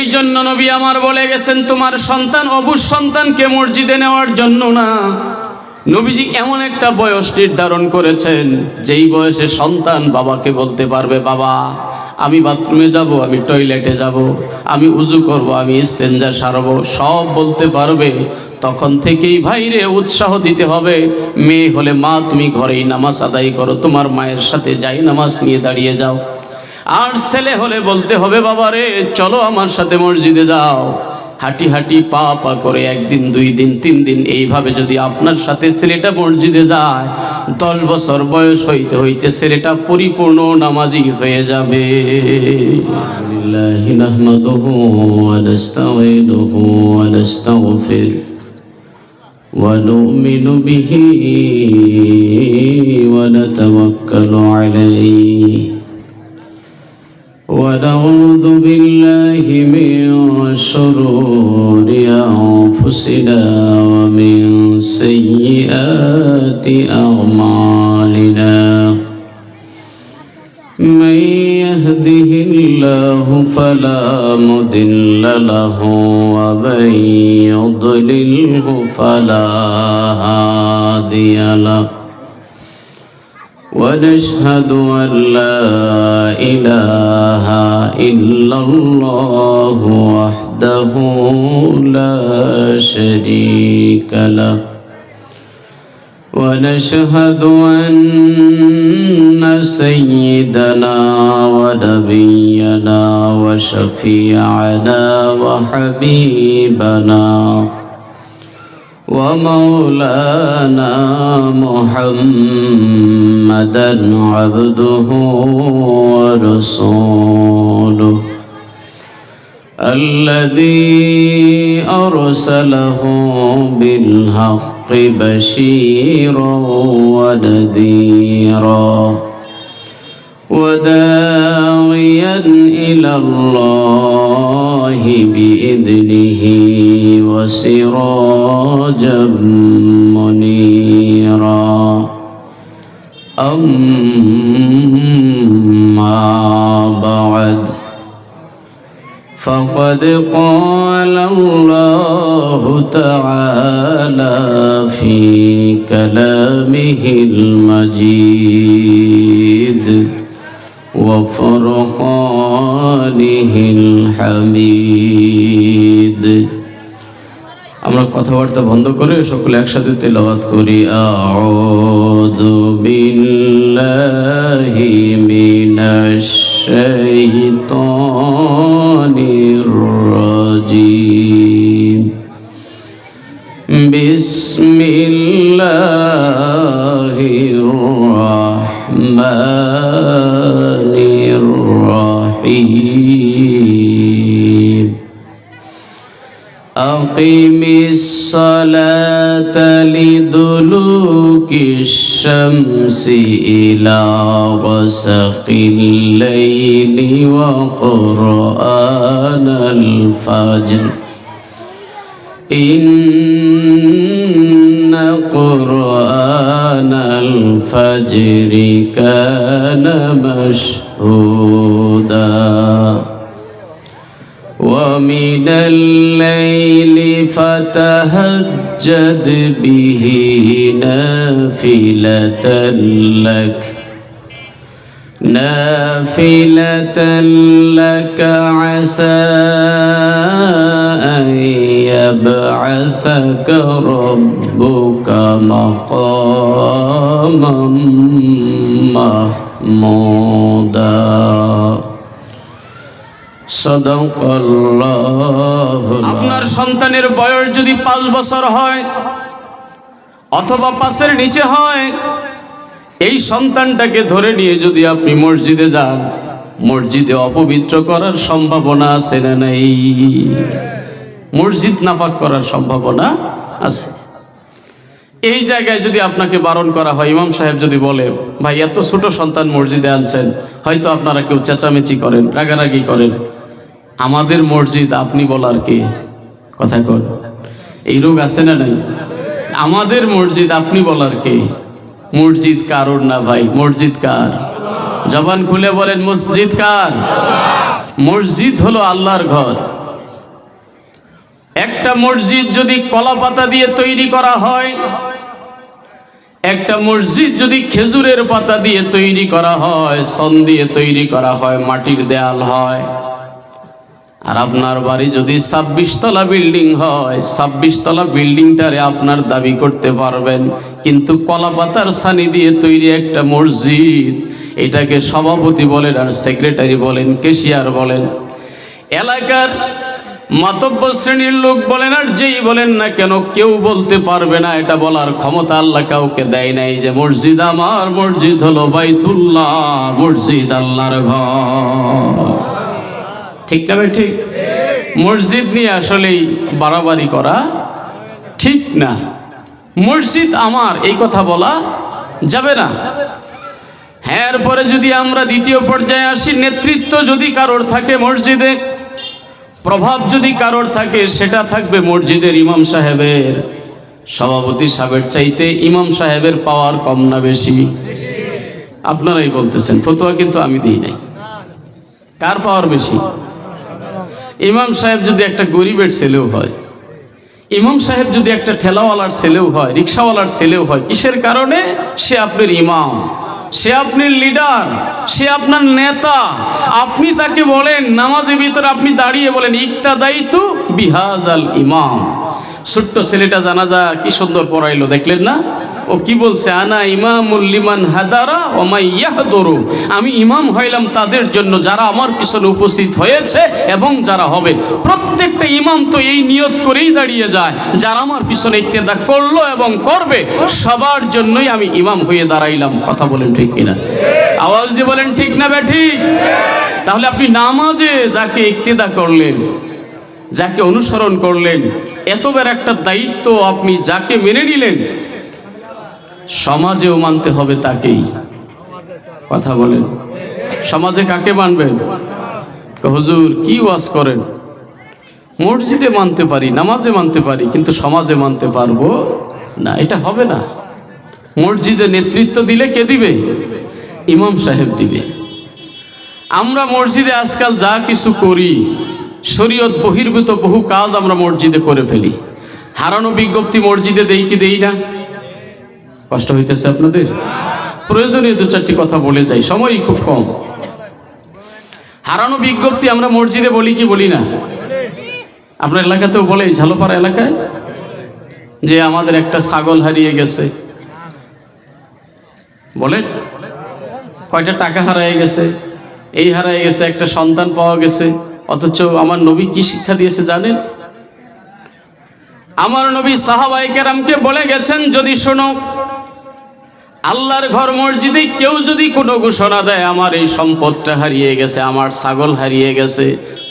এই জন্য নবী আমার বলে গেছেন, তোমার সন্তান অবুঝ সন্তানকে মসজিদে নেওয়ার জন্য না, নবীজি এমন একটা বয়স নির্ধারণ করেছেন যেই বয়সে সন্তান বাবাকে বলতে পারবে, বাবা আমি বাথরুমে যাব, আমি টয়লেটে যাব, আমি উজু করব, আমি ইস্তেঞ্জা সারব, সব বলতে পারবে। তখন থেকেই ভাইরে উৎসাহ দিতে হবে। মেয়ে হলে মা তুমি ঘরেই নামাজ আদায় করো, তোমার মায়ের সাথে যাই নামাজ নিয়ে দাঁড়িয়ে যাও। আর ছেলে হলে বলতে হবে, বাবা রে চলো আমার সাথে মসজিদে যাও। হাঁটি হাঁটি পা পা করে 1 দিন 2 দিন 3 দিন এইভাবে যদি আপনার সাথে ছেলেটা মসজিদে যায়, 10 বছর বয়স হইতে হইতে ছেলেটা পরিপূর্ণ নামাজি হয়ে যাবে। বিল্লাহি নাহমাদুহু ওয়া নাস্তাঈনুহু ওয়া নাস্তাগফির ওয়া নু'মিনু বিহি ওয়া নাতাওয়াক্কালু আলাইহি ونعوذ بالله من شرور أنفسنا ومن سيئات أعمالنا من يهده الله فلا مضل له ومن يضلله فلا هادي له ونشهد أن لا إله إلا الله وحده لا شريك له ونشهد أن سيدنا ونبينا وشفيعنا وحبيبنا ومولانا محمدا عبده ورسوله الذي أرسله بالحق بشيرا ونذيرا وداعيا إلى الله بإذنه وسراجا منيرا أما بعد فقد قال الله تعالى في كلامه المجيد وفرقانه الحميد। আমরা কথাবার্তা বন্ধ করে সকলে একসাথে তেলাওয়াত করি। আউযু বিল্লাহি মিনাশ শাইতানির রাজিম। বিসমিল্লাহির রাহমানির রাহিম। أقم الصلاة لدلوك الشمس إلى غسق الليل وقرآن الفجر إن قرآن الفجر كان مشهودا ومن الليل فتهجد به نافلة لك عسى أن يبعثك ربك مقاما محمودا আপনার সন্তানের বয়স যদি 5 বছর হয় অথবা 5-এর নিচে হয়, এই সন্তানটাকে ধরে নিয়ে যদি আপনি মসজিদে যান, মসজিদে অপবিত্র করার সম্ভাবনা আছে না নাই? মসজিদ নাপাক করার সম্ভাবনা আছে। এই জায়গায় যদি আপনাকে বারণ করা হয়, ইমাম সাহেব যদি বলে ভাই এত ছোট সন্তান মসজিদে আনছেন, হয়তো আপনারা কেউ চেঁচামেচি করেন, রাগারাগি করেন, আমাদের মসজিদ আপনি বলার কে? কথা কর, এই রোগ আছে না নাই? আমাদের মসজিদ আপনি বলার কে? মসজিদ কারোর না ভাই, মসজিদ কার? জবান খুলে বলেন, মসজিদ কার? মসজিদ হলো আল্লাহর ঘর। একটা মসজিদ যদি কলা পাতা দিয়ে তৈরি করা হয়, একটা মসজিদ যদি খেজুরের পাতা দিয়ে তৈরি করা হয়, সন দিয়ে তৈরি করা হয়, মাটির দেয়াল হয়, আর আপনার বাড়ি যদি 26 তলা বিল্ডিং হয়, 26 তলা বিল্ডিংটারে আপনার দাবি করতে পারবেন, কিন্তু কলা পাতার ছানি দিয়ে তৈরি একটা মসজিদ, এটাকে সভাপতি বলেন আর সেক্রেটারি বলেন, ক্যাশিয়ার বলেন, এলাকার মাতব্বর শ্রেণীর লোক বলেন আর যেই বলেন না কেন, কেউ বলতে পারবে না, এটা বলার ক্ষমতা আল্লাহ কাউকে দেয় নাই যে মসজিদ আমার, মসজিদ হলো বাইতুল্লাহ, মসজিদ আল্লাহর ঘর। ঠিক না ভাই? ঠিক। মসজিদ নিয়ে আসলেই বাড়াবাড়ি করা ঠিক না। মসজিদ আমার এই কথা বলা যাবে না। হ্যাঁ, এরপরে যদি আমরা দ্বিতীয় পর্যায়ে আসি, নেতৃত্ব যদি কারোর থাকে মসজিদে, প্রভাব যদি কারোর থাকে, সেটা থাকবে মসজিদের ইমাম সাহেবের। সভাপতি সাহেবের চাইতে ইমাম সাহেবের পাওয়ার কম না বেশি? আপনারাই বলতেছেন, ফতোয়া কিন্তু আমি দিই নাই। কার পাওয়ার বেশি? ইমাম সাহেব যদি একটা গরিবের ছেলেও হয়, ইমাম সাহেব যদি একটা ঠেলাওয়ালার ছেলেও হয়, রিক্সাওয়ালার ছেলেও হয়, কিসের কারণে? সে আপনার ইমাম, সে আপনার লিডার, সে আপনার নেতা। আপনি তাকে বলেন নামাজের ভিতরে, আপনি দাঁড়িয়ে বলেন ইক্তাদাইতু বিহাজাল ইমাম। ছোট্ট ছেলেটা জানাজা কি সুন্দর পড়াইলো, দেখলেন না? ও কি বলছে? আনা ইমামুল লিমান হাদারা ওয়া মান ইয়াহদুরু, আমি ইমাম হইলাম তাদের জন্য যারা আমার পিছনে উপস্থিত হয়েছে এবং যারা হবে। প্রত্যেকটা ইমাম তো এই নিয়ত করেই দাঁড়িয়ে যায়, যারা আমার পিছনে ইক্তেদা করলো এবং করবে সবার জন্যই আমি ইমাম হয়ে দাঁড়াইলাম। কথা বলেন ঠিক কিনা? আওয়াজ দিয়ে বলেন ঠিক না ঠিক? তাহলে আপনি নামাজে যাকে ইক্তেদা করলেন, যাকে অনুসরণ করলেন, এত বড় একটা দায়িত্ব আপনি যাকে মেনে নিলেন, সমাজেও মানতে হবে তাকেই। কথা বলেন, সমাজে কাকে মানবেন? হুজুর কি ওয়াজ করেন? মসজিদে মানতে পারি, নামাজে মানতে পারি, কিন্তু সমাজে মানতে পারবো না। এটা হবে না। মসজিদে নেতৃত্ব দিলে কে দিবে? ইমাম সাহেব দিবে। আমরা মসজিদে আজকাল যা কিছু করি, শরীয়ত বহির্ভূত বহু কাজ আমরা মসজিদে করে ফেলি। হারানো বিজ্ঞপ্তি মসজিদে দেই কি দেই না? কষ্ট হইতেছে আপনাদের? প্রয়োজনীয় দু চারটি কথা বলে যাই, সময়ই খুব কম। হারানো বিজ্ঞপ্তি আমরা মসজিদে বলি কি বলি না? আপনার এলাকাতেও বলে, ঝালপাড়া এলাকায়, যে আমাদের একটা ছাগল হারিয়ে গেছে। বলে কয়টা টাকা হারিয়ে গেছে, এই হারিয়ে গেছে, একটা সন্তান পাওয়া গেছে। অথচ আমার নবী কি শিক্ষা দিয়েছে জানেন? আমার নবী সাহাবায়ে কেরামকে বলে গেছেন, যদি শোনো আল্লাহর ঘর মসজিদে কেউ যদি কোনো ঘোষণা দেয় আমার এই সম্পদটা হারিয়ে গেছে, আমার ছাগল হারিয়ে গেছে,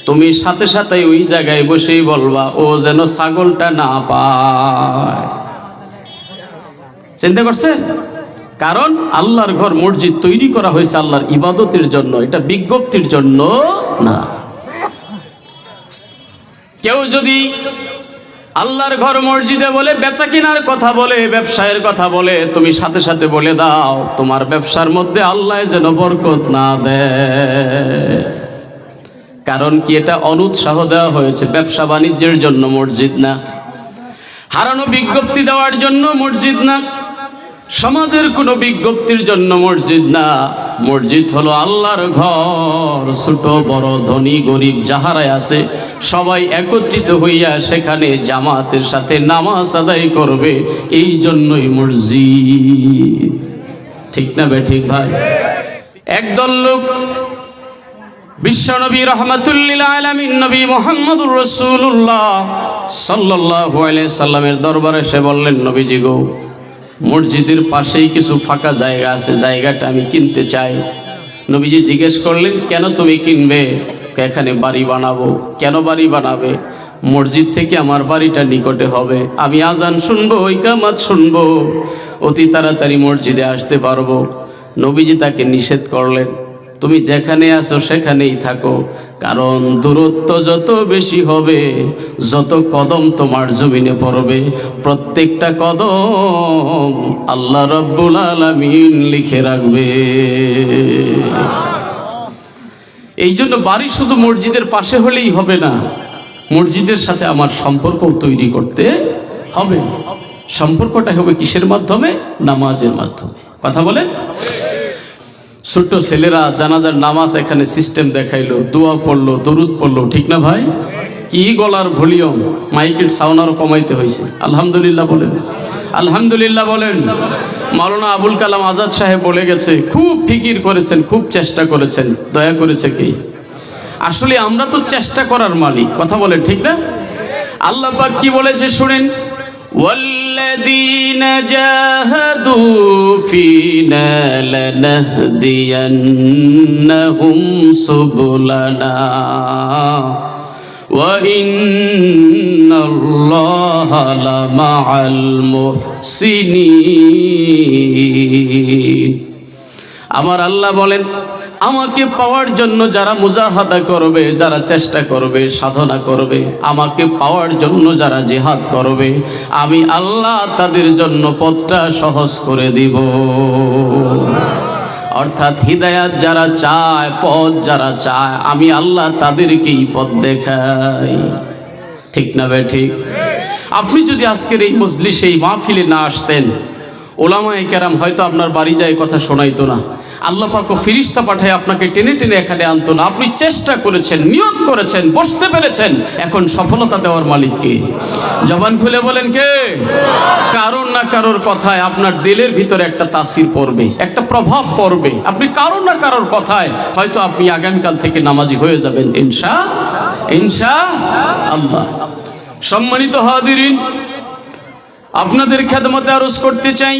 তুমি সাথে সাথে ওই জায়গায় বসেই বলবা ও যেন ছাগলটা না পায়। চিন্তা করছেন? কারণ আল্লাহর ঘর মসজিদ তৈরি করা হয়েছে আল্লাহর ইবাদতের জন্য, এটা বিজ্ঞপ্তির জন্য না। কেউ যদি আল্লাহর ঘর মসজিদে বলে বেচা কিনার কথা বলে, ব্যবসায়ের কথা বলে, তুমি সাথে সাথে বলে দাও তোমার ব্যবসার মধ্যে আল্লাহ যেন বরকত না দেয়। কারণ কি? এটা অনুৎসাহ দেওয়া হয়েছে, ব্যবসা বাণিজ্যের জন্য মসজিদ না, হারানো বিজ্ঞপ্তি দেওয়ার জন্য মসজিদ না, সমাজের কোনো বিজ্ঞপ্তির জন্য মসজিদ না। মসজিদ হলো আল্লাহর ঘর। ছোট বড় ধনী গরিব যাহারাই আছে সবাই একত্রিত হইয়া সেখানে জামাতের সাথে নামাজ আদায় করবে, এই জন্যই মসজিদ। ঠিক না বেঠিক ভাই? একদল লোক বিশ্বনবী রহমাতুল্লিল আলামিন নবী মুহাম্মদুর রাসূলুল্লাহ সাল্লাল্লাহু আলাইহি সাল্লামের দরবারে এসে বললেন, নবীজি গো, মসজিদের পাশেই কিছু ফাঁকা জায়গা আছে, জায়গাটা আমি কিনতে চাই। নবীজি জিজ্ঞেস করলেন, কেন তুমি কিনবে? এখানে বাড়ি বানাবো। কেন বাড়ি বানাবে? মসজিদ থেকে আমার বাড়িটা নিকটে হবে, আমি আজান শুনবো, ইকামত শুনবো, অতি তাড়াতাড়ি মসজিদে আসতে পারবো। নবীজি তাকে নিষেধ করলেন, তুমি যেখানে আছো সেখানেই থাকো, কারণ দূরত্ব যত বেশি হবে, যত কদম তোমার জমিনে পড়বে, প্রত্যেকটা কদম আল্লাহ রাব্বুল আলামিন লিখে রাখবে। এই জন্য বাড়ি শুধু মসজিদের পাশে হলেই হবে না, মসজিদের সাথে আমার সম্পর্ক তৈরি করতে হবে। সম্পর্কটা হবে কিসের মাধ্যমে? নামাজের মাধ্যমে। কথা বলেন। ছোট্ট ছেলেরা জানাজার নামাজ এখানে সিস্টেম দেখাইলো, দোয়া পড়লো, দরুদ পড়লো, ঠিক না ভাই? কি গলার ভলিউম, মাইকের সাউন্ড আরো কমাইতে হয়েছে। আলহামদুলিল্লাহ বলেন, আলহামদুলিল্লাহ বলেন। মাওলানা আবুল কালাম আজাদ সাহেব বলে গেছে, খুব ফিকির করেছেন, খুব চেষ্টা করেছেন, দয়া করেছে কে? আসলে আমরা তো চেষ্টা করার মালিক। কথা বলেন, ঠিক না? আল্লাহ পাক কি বলেছে শুনেন, ওয়াল্লাযীনা জাহাদু ফীনা লানাহদিয়ান্নাহুম সুবুলানা ওয়া ইন্নাল্লাহা লামাআল মুহসিনিন। আমার আল্লাহ বলেন, আমাকে পাওয়ার জন্য যারা মুজাহাদা করবে, যারা চেষ্টা করবে, সাধনা করবে, আমাকে পাওয়ার জন্য যারা জিহাদ করবে, আমি আল্লাহ তাদের জন্য পথটা সহজ করে দিব। অর্থাৎ হিদায়াত যারা চায়, পথ যারা চায়, আমি আল্লাহ তাদেরকেই পথ দেখাই। ঠিক না বে ঠিক? আপনি যদি আজকের এই মজলিসে, এই মাহফিলে না আসতেন, ওলামায়ে কেরাম হয়তো আপনার বাড়ি যায় কথা শোনাইতো না। আল্লাহ পাক ফেরেশতা পাঠায় আপনাকে টেনে টেনে এখানে আনতো না। আপনি চেষ্টা করেছেন, নিয়ত করেছেন, বসতে পেরেছেন। এখন সফলতা দেওয়ার মালিক কে? জবান খুলে বলেন কে? কারোর না কারোর কথায় আপনার দিলের ভিতরে একটা তাসির পড়বে, একটা প্রভাব পড়বে। আপনি কারোর না কারোর কথায় হয়তো আপনি আগামীকাল থেকে নামাজি হয়ে যাবেন ইনশাআল্লাহ। সম্মানিত হাজিরিন, আপনাদের খেদমতে আরজ করতে চাই,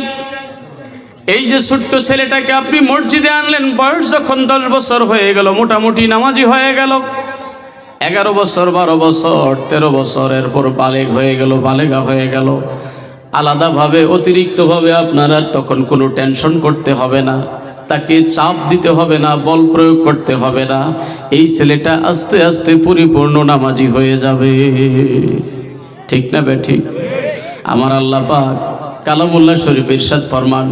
এই যে ছোট্ট ছেলেটাকে আপনি মসজিদে আনলেন, বয়স যখন 10 বছর হয়ে গেল, মোটামুটি নামাজি হয়ে গেল, 11 বছর, 12 বছর, 13 বছর, এরপর বালেগ হয়ে গেল, বালেগা হয়ে গেল। আলাদাভাবে, অতিরিক্তভাবে আপনারা তখন কোনো টেনশন করতে হবে না, তাকে চাপ দিতে হবে না, বল প্রয়োগ করতে হবে না। এই ছেলেটা আস্তে আস্তে পরিপূর্ণ নামাজি হয়ে যাবে। ঠিক না বে ঠিক? আমার আল্লাহ পাক কালামুল্লাহ শরীফ ইরশাদ ফরমান,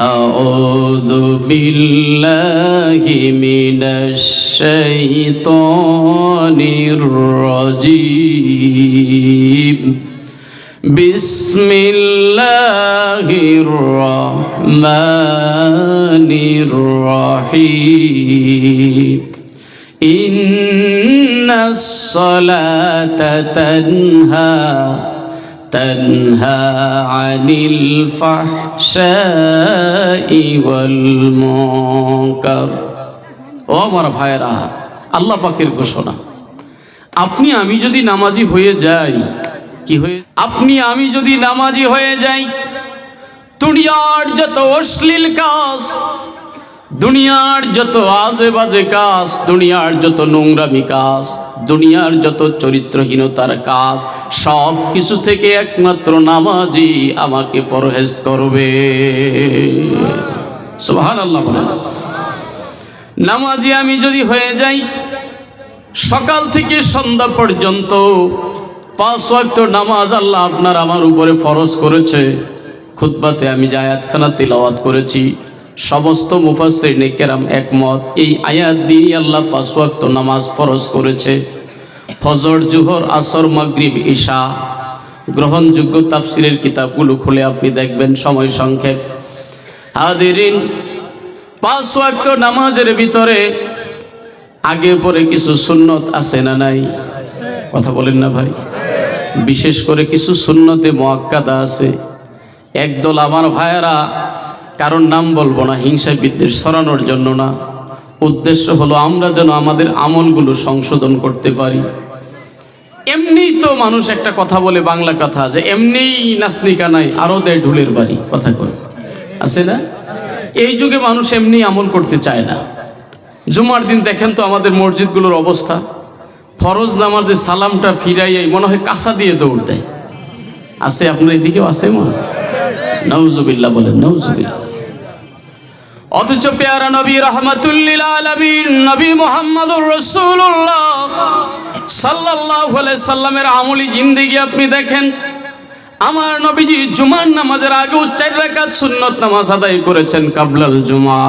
আউযু বিল্লাহি মিনাশ শাইতানির রাজীম, বিসমিল্লাহির রহমানির রহিম, ইন্নাস সালাতা তানহা আনিল ফাহশাই ওয়াল মুনকার। ও আমার ভাইরা, আল্লাহ পাকের ঘোষণা, আপনি আমি যদি নামাজি হয়ে যাই, কি হয়ে? আপনি আমি যদি নামাজি হয়ে যাই, দুনিয়ার যত অশ্লীল কাজ, দুনিয়ার যত আজে বাজে কাজ, দুনিয়ার যত নোংরামি কাজ, দুনিয়ার যত চরিত্রহীনতার কাজ, সব কিছু থেকে একমাত্র নামাজি আমাকে পরহেজ করবে। সুবহানাল্লাহ বলেন। নামাজি আমি যদি হয়ে যাই, সকাল থেকে সন্ধ্যা পর্যন্ত 5 ওয়াক্ত নামাজ আল্লাহ আপনার আমার উপরে ফরজ করেছে। খুতবাতে আমি যে আয়াতখানা তিলাওয়াত করেছি, সমস্ত মুফাসসিরিনে কেরাম একমত, এই আয়াত দিয়ে আল্লাহ 5 ওয়াক্ত নামাজ ফরজ করেছে। ফজর, জোহর, আসর, মাগরিব, ইশা। গ্রহণযোগ্য তাফসিরের কিতাবগুলো খুলে আপনি দেখবেন, সময় সংক্ষেপ। হাজিরিন, 5 ওয়াক্ত নামাজের ভিতরে আগে পরে কিছু সুন্নত আছে না নাই? কথা বলেন না ভাই? বিশেষ করে কিছু সুন্নতে মুআক্কাদা আছে। একদল আমার ভাইয়েরা, কারণ নাম বলবো না, হিংসা বিদ্বেষ ছড়ানোর জন্য না, উদ্দেশ্য হলো আমরা যেন আমাদের আমলগুলো সংশোধন করতে পারি। এমনিই তো মানুষ একটা কথা বলে, বাংলা কথা, যে এমনিই নাচনিকা নাই আরো দেয় ঢুলের বাড়ি, কথা কয় আছে না? এই যুগে মানুষ এমনি আমল করতে চায় না। জুমার দিন দেখেন তো আমাদের মসজিদগুলোর অবস্থা, ফরজ নামাজে সালামটা ফিরাইয়াই মনে হয় কাঁসা দিয়ে দৌড় দেয়। আছে আপনার এদিকেও আছে? মনে নাউজুবিল্লাহ বলেন, নাউজুবিল্লাহ। অথচ পেয়ারা নবী রাহমাতুল লিল আলামিন নবী মুহাম্মদুর রাসূলুল্লাহ সাল্লাল্লাহু আলাইহি সাল্লামের আমলি জিন্দেগি আপনি দেখেন, আমার নবীজি জুমার নামাজের আগেও 4 রাকাত সুন্নত নামাজ আদায় করেছেন কাবলাল জুমা,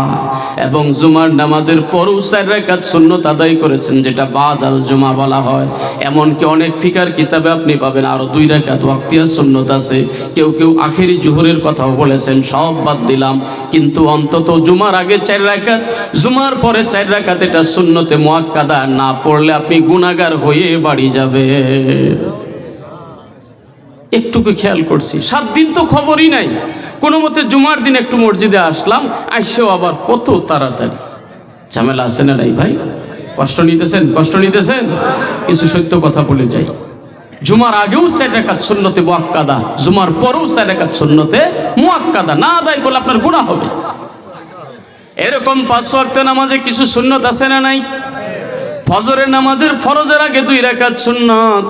এবং জুমার নামাজের পরও 4 রাকাত সুন্নত আদায় করেছেন, যেটা বাদাল জুমা বলা হয়। এমনকি অনেক ফিকার কিতাবে আপনি পাবেন আরো 2 রাকাত ওয়াক্তিয়া সুন্নত আছে। কেউ কেউ আখেরি জোহরের কথাও বলেছেন, সব বাদ দিলাম, কিন্তু অন্তত জুমার আগে 4 রাকাত, জুমার পরে 4 রাকাত, এটা সুন্নতে মুআক্কাদা। না পড়লে আপনি গুনাহগার হয়ে বাড়ি যাবে। একটুকু খেয়াল করছি, 7 দিন তো খবরই নাই, কোনো মতে জুমার দিন একটু মসজিদে আসলাম, আইসেও আবার কত তাড়াতাড়ি। ঝামেলা আছে না নাই ভাই? কষ্ট নিতেছেন? কিছু সত্য কথা বলে যাই। জুমার আগেও 4 রাকাত সুন্নতে মুআক্কাদা, জুমার পরেও 4 রাকাত সুন্নতে মুআক্কাদা। না আদায় করলে আপনার গুনাহ হবে। এরকম 5 ওয়াক্ত নামাজে কিছু সুন্নত আছে না নাই? ফজরের নামাজের ফরজের আগে 2 রাকাত সুন্নত,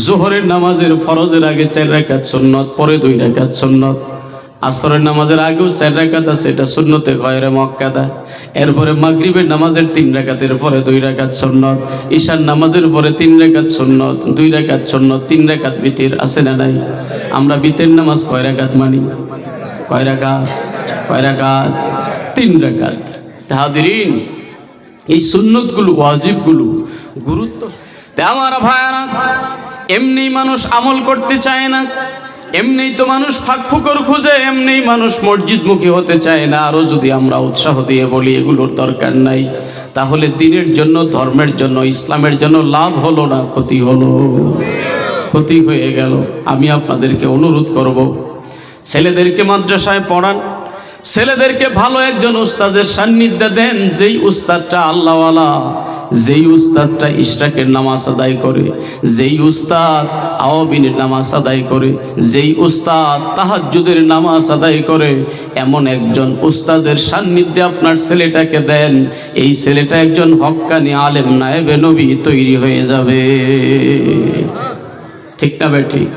জোহরের নামাজের ফরজের আগে 4 রাকাত সুন্নত, পরে 2 রাকাত সুন্নত। আসরের নামাজের আগেও 4 রাকাত আছে, এটা সুন্নতে গয়রে মুআক্কাদা। এরপরে মাগরিবের নামাজের 3 রাকাতের পরে 2 রাকাত সুন্নত, ঈশার নামাজের পরে 3 রাকাত সুন্নত, 2 রাকাত সুন্নত, 3 রাকাত বিতির। আছে না নাই? আমরা বিতির নামাজ কয় রাকাত মানি? কয় রাকাত? 3 রাকাত। হাজিরিন, এই সুন্নতগুলো, ওয়াজিবগুলো গুরুত্ব। আমার ভাইরা, এমনি মানুষ আমল করতে চায় না, এমনি তো মানুষ ফাঁকফুকর খুঁজে, এমনি মানুষ মসজিদমুখী হতে চায় না। আরও যদি আমরা উৎসাহ দিয়ে বলি এগুলোর দরকার নাই, তাহলে দিনের জন্য, ধর্মের জন্য, ইসলামের জন্য লাভ হলো না, ক্ষতি হলো, ক্ষতি হয়ে গেল। আমি আপনাদেরকে অনুরোধ করব, ছেলেদেরকে মাদ্রাসায় পড়ান, ছেলেদেরকে ভালো একজন উস্তাদের সান্নিধ্যে দেন, যেই উস্তাদটা আল্লাহওয়ালা, যেই উস্তাদটা ইশরাকের নামাজ আদায় করে, যেই উস্তাদ আওয়াবিনের নামাজ আদায় করে, যেই উস্তাদ তাহাজ্জুদের নামাজ আদায় করে, এমন একজন উস্তাদের সান্নিধ্যে আপনার ছেলেটাকে দেন। এই ছেলেটা একজন হক্কানি আলেম, নায়েবে নবী তৈরি হয়ে যাবে। ঠিক না বে ঠিক?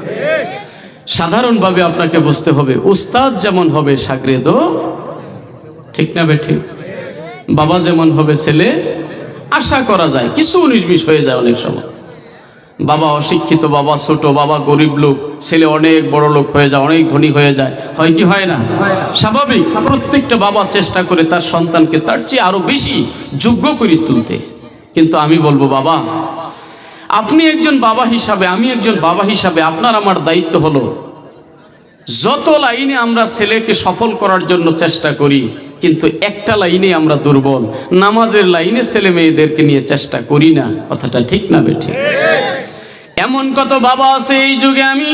সাধারণভাবে আপনাকে বুঝতে হবে, উস্তাদ যেমন হবে শাগরেদও, ঠিক না বে ঠিক? বাবা যেমন হবে ছেলে, আশা করা যায় কিছু 19-20 হয়ে যায় অনেক সময়। বাবা অশিক্ষিত, বাবা ছোট, বাবা গরিব লোক, ছেলে অনেক বড় লোক হয়ে যায়, অনেক ধনী হয়ে যায়। হয় কি হয় না? স্বাভাবিক। প্রত্যেকটা বাবা চেষ্টা করে তার সন্তানকে তার চেয়ে আরো বেশি যোগ্য করে তুলতে। কিন্তু আমি বলবো, বাবা, আপনি একজন বাবা হিসাবে, আমি একজন বাবা হিসাবে, আপনার আমার দায়িত্ব হলো, যত লাইনে আমরা ছেলেকে সফল করার জন্য চেষ্টা করি, কিন্তু একটা লাইনে আমরা দুর্বল, নামাজের লাইনে ছেলে মেয়েদেরকে নিয়ে চেষ্টা করি না। কথাটা ঠিক না বেঠিক? এমন কত বাবা আছে এই যুগে, আমি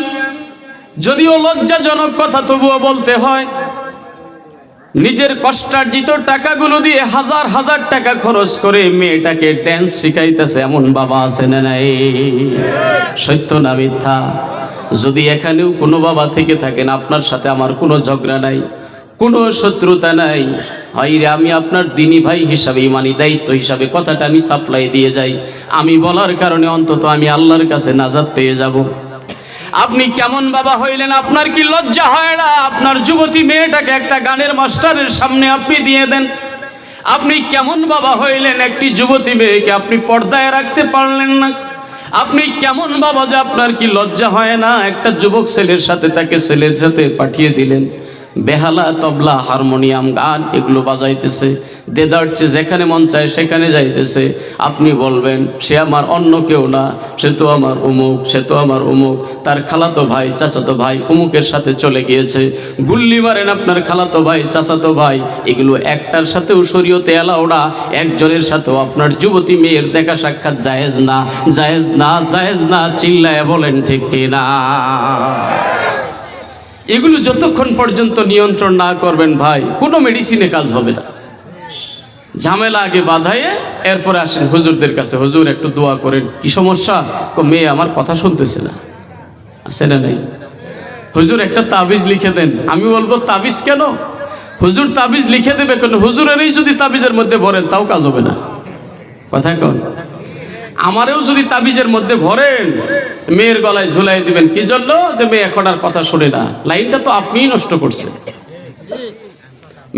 যদিও লজ্জাজনক কথা তবুও বলতে হয়, নিজের কষ্টার্জিত টাকাগুলো দিয়ে হাজার হাজার টাকা খরচ করে মেয়েটাকে ড্যান্স শিখাইতেছে, এমন বাবা আছে না নাই? সত্য না মিথ্যা? যদি এখানেও কোনো বাবা থেকে থাকেন, আপনার সাথে আমার কোনো ঝগড়া নাই, কোনো শত্রুতা নাই, ভাইরে আমি আপনার দিনী ভাই হিসাবে, ইমানি দায়িত্ব হিসাবে কথাটা আমি সাপ্লাই দিয়ে যাই। আমি বলার কারণে অন্তত আমি আল্লাহর কাছে নাজাত পেয়ে যাব। আপনি কেমন বাবা হইলেন? আপনার কি লজ্জা হয় না? আপনার যুবতী মেয়েটাকে একটা গানের মাস্টারের সামনে আপনি দিয়ে দেন। আপনি কেমন বাবা হইলেন? একটি যুবতী মেয়েকে আপনি পর্দায় রাখতে পারলেন না। আপনি কেমন বাবা যে আপনার কি লজ্জা হয় না? একটা যুবক ছেলের সাথে, তাকে ছেলের সাথে পাঠিয়ে দিলেন, বেহালা, তবলা, হারমোনিয়াম, গান এগুলো বাজাইতেছে, দেদারছে, যেখানে মন চায় সেখানে যাইতেছে। আপনি বলবেন সে আমার অন্য কেউ না, সে তো আমার অমুক, সে তো আমার অমুক, তার খালাতো ভাই, চাচাতো ভাই অমুকের সাথে চলে গিয়েছে। গুল্লি মারেন আপনার খালাতো ভাই, চাচাতো ভাই, এগুলো একটার সাথেও শরীয়তে এলাও না, একজনের সাথেও আপনার যুবতী মেয়ের দেখা সাক্ষাৎ জায়েজ না, জায়েজ না, জায়েজ না। চিল্লায় বলেন ঠিক কিনা? এগুলো যতক্ষণ পর্যন্ত নিয়ন্ত্রণ না করবেন ভাই, কোনো মেডিসিনে কাজ হবে না। ঝামেলা আগে বাধায়ে এরপরে আসেন হুজুরদের কাছে, হুজুর একটু দোয়া করেন। কি সমস্যা? মেয়ে আমার কথা শুনতেছে না। আছে না নাই? হুজুর একটা তাবিজ লিখে দেন। আমি বলবো তাবিজ কেন? হুজুর তাবিজ লিখে দেবে কেন? হুজুরেরই যদি তাবিজের মধ্যে ভরেন তাও কাজ হবে না। কথা কোন? আমারেও যদি তাবিজের মধ্যে ভরেন, মেয়ের গলায় ঝুলাই দিবেন। কি জন্য? যে মেয়ে এখন আর কথা শোনে না। লাইনটা তো আপনিই নষ্ট করছেন,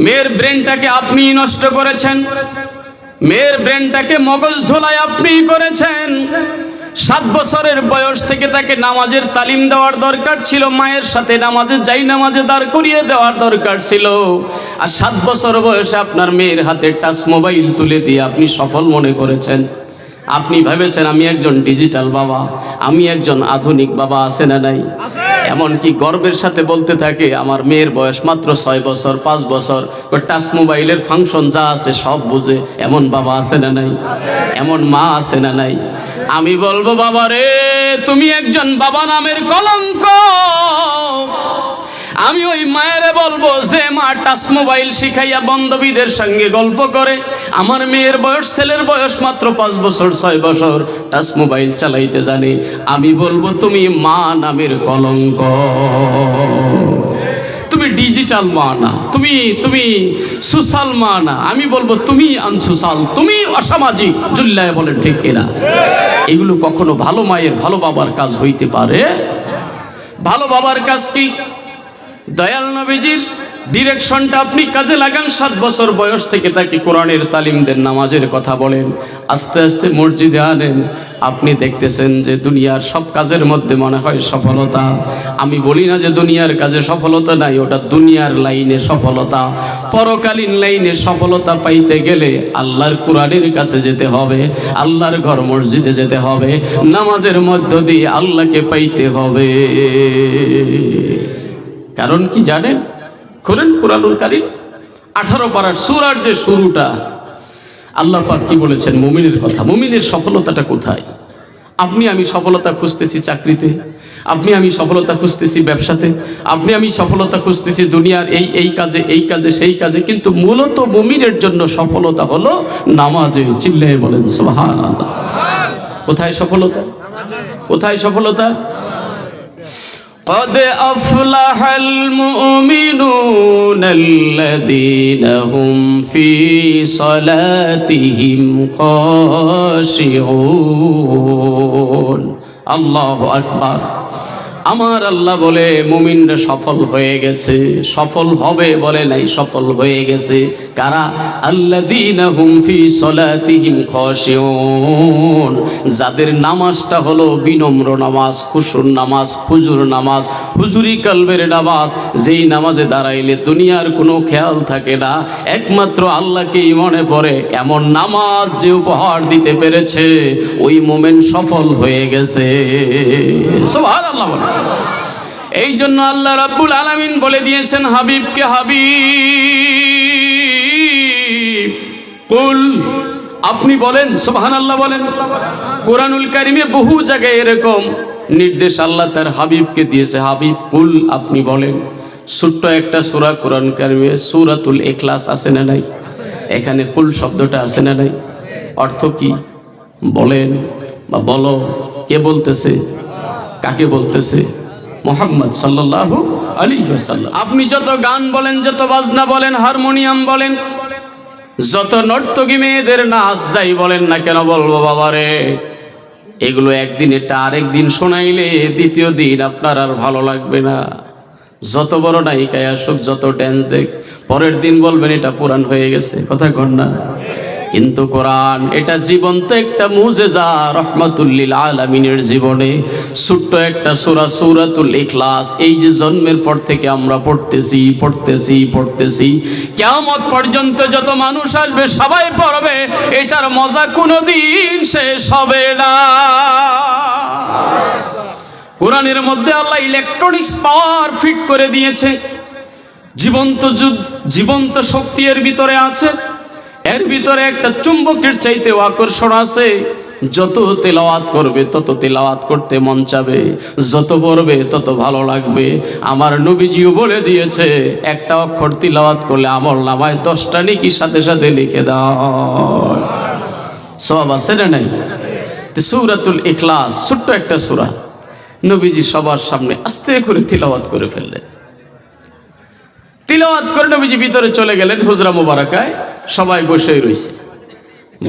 মেয়ের ব্রেনটাকে আপনিই নষ্ট করেছেন, মেয়ের ব্রেনটাকে মগজ ধোলাই আপনিই করেছেন। 7 বছরের বয়স থেকে তাকে নামাজের তালিম দেওয়ার দরকার ছিল, মায়ের সাথে নামাজে যাই নামাজে দাঁড় করিয়ে দেওয়ার দরকার ছিল। আর 7 বছর বয়সে আপনার মেয়ের হাতে টাচ মোবাইল তুলে দিয়ে আপনি সফল মনে করেছেন। আপনি ভেবেছেন আমি একজন ডিজিটাল বাবা, আমি একজন আধুনিক বাবা। আছে না নাই? এমনকি গর্বের সাথে বলতে থাকে আমার মেয়ের বয়স মাত্র 6 বছর 5 বছর, টাচ মোবাইলের ফাংশন যা আছে সব বুঝে। এমন বাবা আছে না নাই? এমন মা আছে না নাই? আমি বলবো বাবা রে, তুমি একজন বাবা নামের কলঙ্ক। আমি ওই মায়েরে বলবো যে মা টাচ মোবাইল শিখাইয়া বান্ধবীদের সঙ্গে গল্প করে, আমার মেয়ের বয়স, ছেলের বয়স মাত্র 5 বছর 6 বছর, টাচ মোবাইল চালাইতে জানে, আমি বলবো তুমি মা নামের কলঙ্ক। তুমি ডিজিটাল মা না, তুমি সোশ্যাল মা না, আমি বলবো তুমি আনসোশ্যাল, তুমি অসামাজিক। জুল্লায় বলেন ঠিক কিনা? এগুলো কখনো ভালো মায়ের, ভালো বাবার কাজ হইতে পারে? ভালো বাবার কাজ কি? দয়াল নবীজির ডিরেকশনটা আপনি কাজে লাগান। 7 বছর বয়স থেকে তাকে কোরআনের তালিম দেন, নামাজের কথা বলেন, আস্তে আস্তে মসজিদে আনেন। আপনি দেখতেছেন যে দুনিয়ার সব কাজের মধ্যে মনে হয় সফলতা। আমি বলি না যে দুনিয়ার কাজে সফলতা নাই, ওটা দুনিয়ার লাইনে সফলতা। পরকালীন লাইনে সফলতা পাইতে গেলে আল্লাহর কোরআনের কাছে যেতে হবে, আল্লাহর ঘর মসজিদে যেতে হবে, নামাজের মধ্য দিয়ে আল্লাহকে পাইতে হবে। কারণ কি জানেন? খোলেন কুরআনুল কারীম 18 পারার সূরার যে শুরুটা, আল্লাহ পাক কি বলেছেন মুমিনের কথা। মুমিনের সফলতাটা কোথায়? আপনি আমি সফলতা খুঁজতেছি চাকরিতে, আপনি আমি সফলতা খুঁজতেছি ব্যবসাতে, আপনি আমি সফলতা খুঁজতেছি দুনিয়ার এই কাজে, এই কাজে, সেই কাজে, কিন্তু মূলত মুমিনের জন্য সফলতা হলো নামাজে। চিল্লায়ে বলেন সুবহানাল্লাহ। কোথায় সফলতা? কোথায় সফলতা? قد أفلح المؤمنون الذين هم في صلاتهم خاشعون। الله أكبر। আমার আল্লাহ বলে মুমিনরা সফল হয়ে গেছে। সফল হবে বলে নাই, সফল হয়ে গেছে। কারা? আল্লাযীনা হুম ফি সলাতিহিম খাশিউন, যাদের নামাজটা হলো বিনম্র নামাজ, খুশুর নামাজ, হুজুর নামাজ, হুজুরি কলবের নামাজ। যেই নামাজে দাঁড়াইলে দুনিয়ার কোনো খেয়াল থাকে না, একমাত্র আল্লাহকেই মনে পড়ে, এমন নামাজ যে উপহার দিতে পেরেছে ওই মুমিন সফল হয়ে গেছে। সুবহানাল্লাহ। এই জন্য আল্লাহ রাব্বুল আলামিন বলে দিয়েছেন হাবিবকে, হাবিব কুল, আপনি বলেন সুবহানাল্লাহ বলেন। কোরআনুল কারীমে বহু জায়গায় এরকম নির্দেশ আল্লাহ তার হাবিবকে দিয়েছে, হাবিব কুল, আপনি বলেন। ছোট্ট একটা সূরা কোরআন কারীমে সূরাতুল ইখলাস আছে না নাই? এখানে কুল শব্দটা আছে না নাই? অর্থ কি বলেন বা বলো। কে বলতেছে? কাকে বলতেছে? মুহাম্মদ সাল্লাল্লাহু আলাইহি ওয়াসাল্লাম। আপনি যত গান বলেন, যত বাজনা বলেন, হারমোনিয়াম বলেন, যত নর্তকী মেয়েদের নাচ যাই বলেন না কেন, বলবো বাবারে এগুলো একদিন এটা আরেকদিন শোনাইলে দ্বিতীয় দিন আপনার আর ভালো লাগবে না। যত বড় নায়িকায় আসুক, যত ড্যান্স দেখ, পরের দিন বলবেন এটা পুরান হয়ে গেছে। কথা কন না? কিন্তু কোরআন এটা জীবন্ত একটা মুজিজা, রহমাতুল লিল আলামিনের জীবনে ছোট্ট একটা সূরা, সূরাতুল ইখলাস। এই যে জন্মের পর থেকে আমরা পড়তেছি, কিয়ামত পর্যন্ত যত মানুষ আসবে সবাই পড়বে, এটার মজা কোনোদিন শেষ হবে না। কোরআনের মধ্যে আল্লাহ ইলেকট্রনিক্স পাওয়ার ফিট করে দিয়েছে। জীবন্ত শক্তি এর ভিতরে আছে। এর ভিতরে একটা চুম্বকের চাইতে আকর্ষণ আছে। যত তেলাওয়াত করবে তত তেলাওয়াত করতে মন চাবে, যত পড়বে তত ভালো লাগবে। আমার নবীজিও বলে দিয়েছে একটা অক্ষর তেলাওয়াত করলে আমল নামায় 10টা নেকি সাথে সাথে লিখে দাও। সওয়াব আছে না নাই? সূরাতুল ইখলাস ছোট্ট একটা সূরা, নবীজি সবার সামনে আস্তে করে তিলাওয়াত করে ফেললেন। তিলাওয়াত করে নবীজি ভিতরে চলে গেলেন হুজরা মুবারাকায়। সবাই বসেই রয়েছে,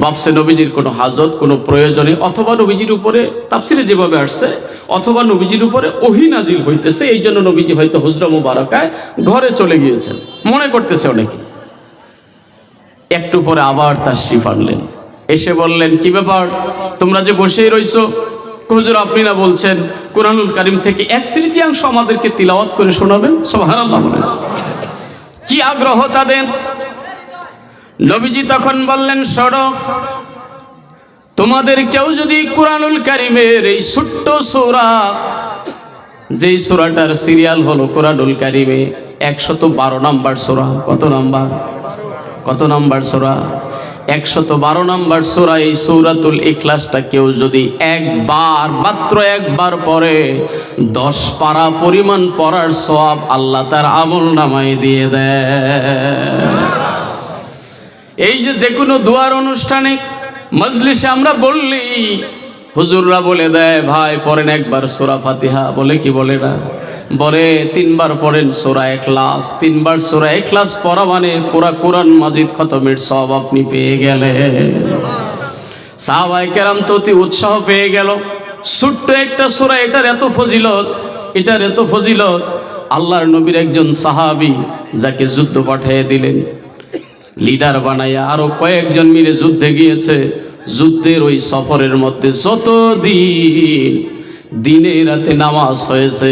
ভাবছে নবীজির কোনো হাজত, কোনো প্রয়োজনে, অথবা নবীজির উপরে তাফসিরে যেভাবে আসছে, অথবা নবীজির উপরে ওহী নাজিল হইতেছে, এই জন্য নবীজি হয়তো হুজরা মুবারাকায় ঘরে চলে গিয়েছেন মনে করতেছে অনেকে। একটু পরে আবার তাশরিফ আনলেন, এসে বললেন কি ব্যাপার, তোমরা যে বসেই রইছো, হুজুর আপনি না বলছেন কুরআনুল কারীম থেকে 1/3 আমাদেরকে তিলাওয়াত করে শোনাবেন? সুবহানাল্লাহ বলেন। কি আগ্রহ তাদের। নবীজি তখন বললেন, শোনো, তোমাদের কেউ যদি কুরআনুল কারীমের এই ছোট্ট সূরা, যেই সূরাটার সিরিয়াল হলো কুরআনুল কারীমে 112 নম্বর সূরা, কত নাম্বার সূরা? 112 নম্বর সূরা। এই সূরাতুল ইখলাসটা কেউ যদি মাত্র একবার পড়ে, 10 পারা পরিমাণ পড়ার সওয়াব আল্লাহ তার আমলনামায় দিয়ে দেয়। এই যে কোনো দুয়ার অনুষ্ঠানে মজলিসে আমরা বললি, হুজুররা বলে দেয়, ভাই পড়েন একবার সূরা ফাতিহা। বলে কি বলে না? বলে 3 বার পড়েন সূরা ইখলাস। 3 বার সূরা ইখলাস পড়া মানে পুরা কোরআন মাজিদ খতমের সওয়াব আপনি পেয়ে গেলেন। সাহাবায়ে কেরাম তো অতি উৎসাহ পেয়ে গেল। ছোট্ট একটা সূরা, এটার এত ফজিলত। আল্লাহর নবীর একজন সাহাবী যাকে যুদ্ধ পাঠিয়ে দিলেন লিডার বানাইয়া, আরো কয়েকজন মিলে যুদ্ধে গিয়েছে। যুদ্ধের ওই সফরের মধ্যে যতদিন দিনে রাতে নামাজ হয়েছে,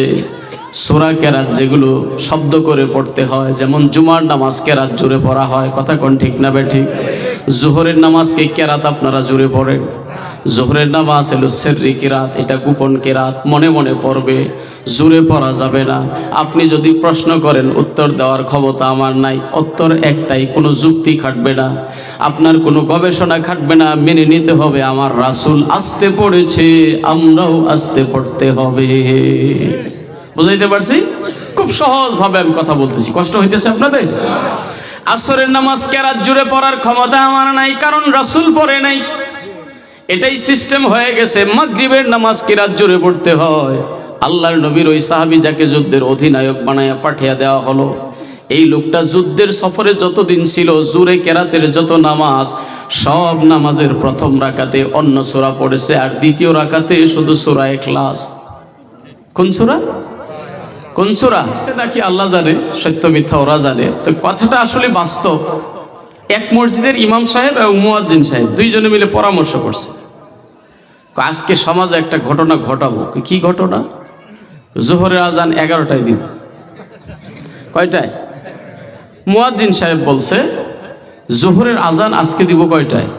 সূরা কেরাত যেগুলো শব্দ করে পড়তে হয়, যেমন জুমার নামাজ কেরাত জোরে পড়া হয়, কথা কোন ঠিক না বেঠিক? জোহরের নামাজকে কেরাত আপনারা জোরে পড়েন। জোহরের নামাজ হলো সিররি কেরাত, এটা গোপন কেরাত, মনে মনে পড়বে, জোরে পড়া যাবে না। আপনি যদি প্রশ্ন করেন, উত্তর দেওয়ার ক্ষমতা আমার নাই। উত্তর একটাই, কোনো যুক্তি খাটবে না, আপনার কোনো গবেষণা খাটবে না, মেনে নিতে হবে আমার রাসূল আস্তে পড়েছে, আমরাও আস্তে পড়তে হবে। বুঝাইতে পারছি? খুব সহজভাবে আমি কথা বলতেছি, কষ্ট হইতেছে আপনাদের? আসরের নামাজ কেরাত জুড়ে পড়ার ক্ষমতা আমার নাই, কারণ রাসূল পড়ে নাই। এটাই সিস্টেম হয়ে গেছে। মাগরিবের নামাজ কেরাত জুড়ে পড়তে হয়। আল্লাহর নবীর ওই সাহাবী যাকে যুদ্ধের অধিনায়ক বানায়া পাঠিয়ে দেওয়া হলো, এই লোকটা যুদ্ধের সফরে যতদিন ছিল, জুরে কেরাতের যত নামাজ, সব নামাজের প্রথম রাকাতে অন্য সূরা পড়েছে, আর দ্বিতীয় রাকাতে শুধু সূরা ইখলাস। কোন সূরা সে নাকি আল্লাহ জানে, সত্য মিথ্যা ওরা জানে। তো কথাটা আসলে বাস্তব। এক মসজিদের ইমাম সাহেব এবং মুয়াজ্জিন সাহেব দুইজনে মিলে পরামর্শ করছে, আজকে সমাজে একটা ঘটনা ঘটাবো। কি ঘটনা? জোহরের আজান 11টায় দিব। কয়টায়? মুয়াজ্জিন সাহেব বলছে জোহরের আজান আজকে দিব কয়টায়?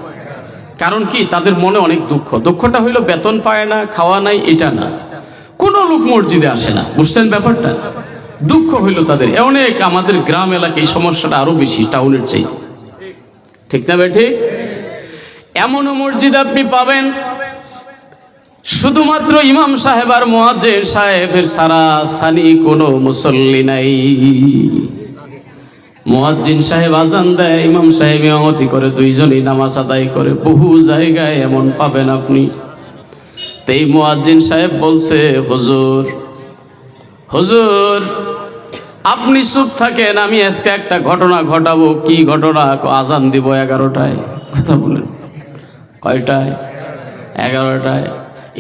কারণ কি, তাদের মনে অনেক দুঃখটা হইল বেতন পায় না, খাওয়া নাই, এটা না, কোনো লোক মসজিদে আসে না। বুঝছেন ব্যাপারটা? দুঃখ হইল তাদের। অনেক আমাদের গ্রাম এলাকায় এই সমস্যাটা আরো বেশি টাউনের চাইতে, ঠিক না বেঠি? এমনও মসজিদ আপনি পাবেন শুধুমাত্র ইমাম সাহেব আর মুয়াজ্জিন সাহেবের ছাড়া সানি কোনো মুসল্লি নাই। মুয়াজ্জিন সাহেব আজান দেয়, ইমাম সাহেব ইমামতি করে, দুইজনই নামাজ আদায় করে। বহু জায়গায় এমন পাবেন আপনি। এই মুয়াজ্জিন সাহেব বলছে, হুজুর আপনি চুপ থাকেন, আমি আজকে একটা ঘটনা ঘটাবো। কি ঘটনা? আজান দিব 11টায়। কথা বলেন, কয়টায়? 11টায়।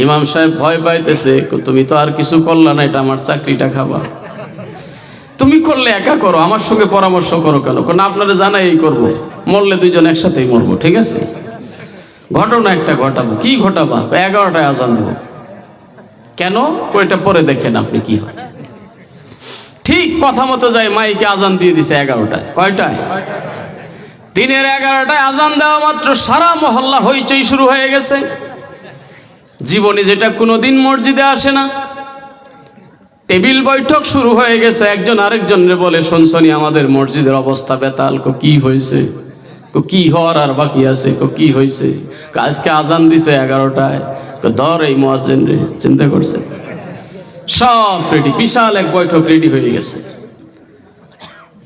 ইমাম সাহেব ভয় পাইতেছে, তুমি তো আর কিছু করলা না, এটা আমার চাকরিটা খাবা। তুমি করলে একা করো, আমার সঙ্গে পরামর্শ করো কেন? না, আপনারা জানাই এই করবো, মরলে দুইজন একসাথেই মরবো, ঠিক আছে? ঘটনা একটা ঘটাবো। কি ঘটাবা? 11টায় আজান দেব। কেন? কয়টা পরে দেখেন আপনি কি হয়। ঠিক কথা মতো যাই, মাইকে আজান দিয়ে দিছে 11টায়। কয়টায়? দিনের 11টায় আজান দেওয়া মাত্র সারা মহল্লা হইচই শুরু হয়ে গেছে। জীবনে যেটা কোনোদিন মসজিদে আসে না, টেবিল বৈঠক শুরু হয়ে গেছে। একজন আরেকজনের বলে, শুনছনি আমাদের মসজিদের অবস্থা বেতাল। কি হয়েছে? কি হওয়ার আর বাকি আছে? কি হয়েছে? আজকে আজান দিছে 11টায়। ধর এই মুয়াজ্জিন রে। চিন্তা করছে, সব রেডি, বিশাল এক বৈঠক রেডি হয়ে গেছে।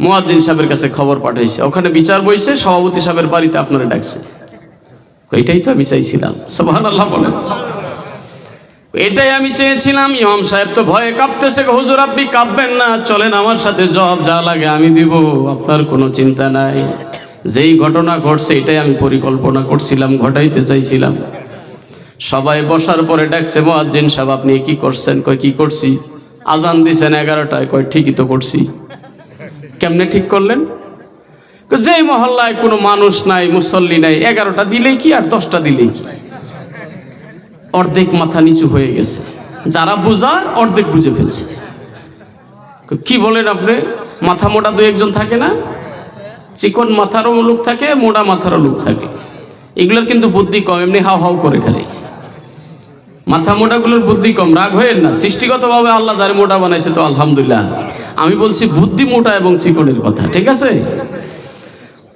মুয়াজ্জিন সাহেবের কাছে খবর পাঠাইছে, ওখানে বিচার বইছে, সভাপতি সাহেবের বাড়িতে আপনারা ডাকছে। এটাই তো আমি চাইছিলাম। সুবহানাল্লাহ বলেন। এটাই আমি চেয়েছিলাম। ইমাম সাহেব তো ভয়ে কাঁপতেছে। হুজুর আপনি কাঁপবেন না, চলেন আমার সাথে, জব যা লাগে আমি দিব, আপনার কোনো চিন্তা নাই। যেই ঘটনা ঘটছে এটাই আমি পরিকল্পনা করছিলাম, ঘটাইতে চাইছিলাম। সবাই বসার পরে ডাকছে, মুয়াজ্জিন সাহেব আপনি কি করছেন? কয় কি করছি? আজান দিছেন 11টায়। কয় ঠিকই তো করছি। কেমনে ঠিক করলেন? যেই মহল্লায় কোনো মানুষ নাই, মুসল্লি নাই, 11টা দিলেই কি আর 10টা দিলেই কি? অর্ধেক মাথা নিচু হয়ে গেছে, যারা বুঝার অর্ধেক বুঝে ফেলছে। কি বলেন আপনি? মাথা মোটা দু একজন থাকে না, চিকন মাথারও লোক থাকে, মোটা মাথারও লোক থাকে, এগুলোর কিন্তু বুদ্ধি কম, এমনি হাও হাও করে খালি। মাথা মোটাগুলোর বুদ্ধি কম, রাগ হয়েন না, সৃষ্টিগতভাবে আল্লাহ যারা মোটা বানাইছে তো আলহামদুলিল্লাহ। আমি বলছি বুদ্ধি মোটা এবং চিকনের কথা, ঠিক আছে?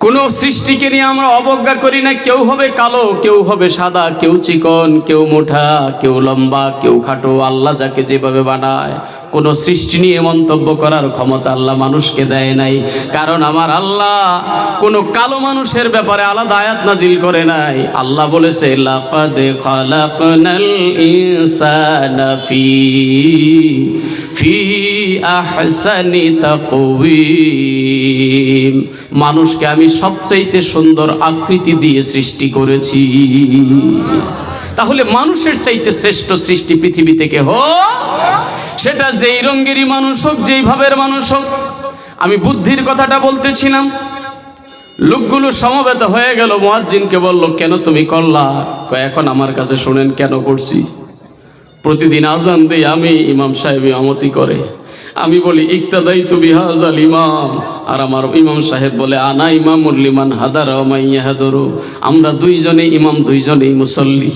কোনো সৃষ্টিকে নিয়ে আমরা অবজ্ঞা করি না। কেউ হবে কালো, কেউ হবে সাদা, কেউ চিকন, কেউ মোটা, কেউ লম্বা, কেউ খাটো। আল্লাহ যাকে যেভাবে বানায়, কোনো সৃষ্টি নিয়ে মন্তব্য করার ক্ষমতা আল্লাহ মানুষকে দেয় নাই। কারণ আমার আল্লাহ কোনো কালো মানুষের ব্যাপারে আলাদা আয়াত নাজিল করে নাই। আল্লাহ বলেছে লাকাদ খালাকনাল ইনসানা ফি আহসানি তাকওয়িম। মানুষকে আমি সবচাইতে সুন্দর আকৃতি দিয়ে সৃষ্টি করেছি। তাহলে মানুষের চাইতে শ্রেষ্ঠ সৃষ্টি পৃথিবী থেকে হোক, সেটা যেই রঙেরই মানুষ হোক, যেই ভাবের মানুষ হোক। আমি বুদ্ধির কথাটা বলতেছিলাম। লোকগুলো সমবেত হয়ে গেল, মুয়াজ্জিনকে বলল, কেন তুমি করলা? এখন আমার কাছে শুনেন কেন করছি। প্রতিদিন আজান দেই আমি, ইমাম সাহেব ইমামতি করে। আমি বলি ইক্তাদাইতু বিহাযাল ইমাম, আর আমার ইমাম সাহেব বলে আনা ইমামুল লিমান হাদারা ওয়া মান ইয়াহদুরু। আমরা দুইজনেই ইমাম, দুইজনেই মুসল্লি,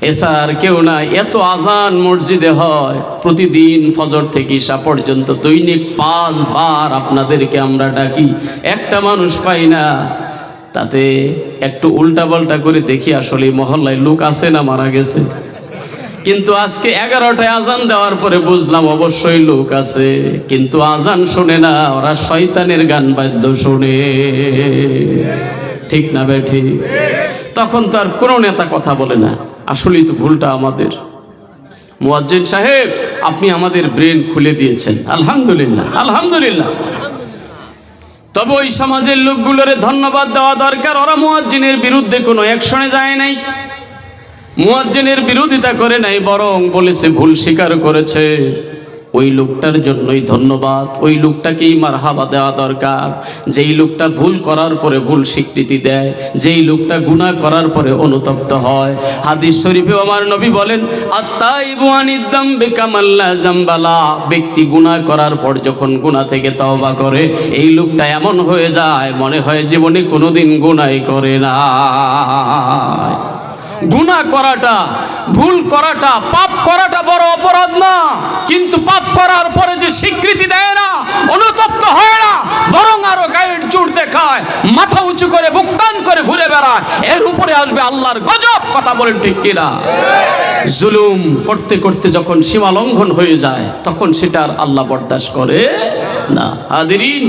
এছাড়া আর কেউ না। এত আজান মসজিদে হয় প্রতিদিন ফজর থেকে ঈশা পর্যন্ত, দৈনিক 5 বার আপনাদেরকে আমরা ডাকি, একটা মানুষ পাই না। তাতে একটু উল্টা পাল্টা করে দেখি আসলে মহল্লায় লোক আছে না মারা গেছে। কিন্তু আজকে 11টায় আজান দেওয়ার পরে বুঝলাম অবশ্যই লোক আছে, কিন্তু আজান শোনে না, ওরা শয়তানের গান বাদ্য শোনে। ঠিক না বেঠি? তখন তো আর কোনো নেতা কথা বলে না। আসলেই তো ভুলটা আমাদের। মুয়াজ্জিন সাহেব, আপনি আমাদের ব্রেন খুলে দিয়েছেন, আলহামদুলিল্লাহ, আলহামদুলিল্লাহ। তবে ওই সমাজের লোকগুলোরে ধন্যবাদ দেওয়া দরকার। ওরা মুয়াজ্জিনের বিরুদ্ধে কোনো অ্যাকশনে যায় নাই, মুয়াজ্জিনের বিরোধিতা করে নাই, বরং বলেছে, ভুল স্বীকার করেছে। ওই লোকটার জন্যই ধন্যবাদ, ওই লোকটাকেই মারহাবা দেওয়া দরকার। যেই লোকটা ভুল করার পরে ভুল স্বীকৃতি দেয়, যেই লোকটা গুনাহ করার পরে অনুতপ্ত হয়। হাদিস শরীফে আমার নবী বলেন, আত-তাইবু আনিদ-দামবি কামান লা যামবা লা। ব্যক্তি গুনাহ করার পর যখন গুনাহ থেকে তওবা করে, এই লোকটা এমন হয়ে যায় মনে হয় জীবনে কোনোদিন গুনাহই করে না। গুনাহ করাটা, ভুল করাটা, পাপ করাটা বড় অপরাধ না, কিন্তু পাপ করার পরে যে স্বীকৃতি দেয় না, অনুতপ্ত হয় না, বরং আরো গায়ের জোর দেখায়, মাথা উঁচু করে বুক টান করে ঘুরে বেড়ায়, এর উপরে আসবে আল্লাহর গজব। কথা বলেন ঠিক কিনা? জুলুম করতে করতে যখন সীমা লঙ্ঘন হয়ে যায়, তখন সেটা আর আল্লাহ বরদাস্ত করে না। হাদিরিন,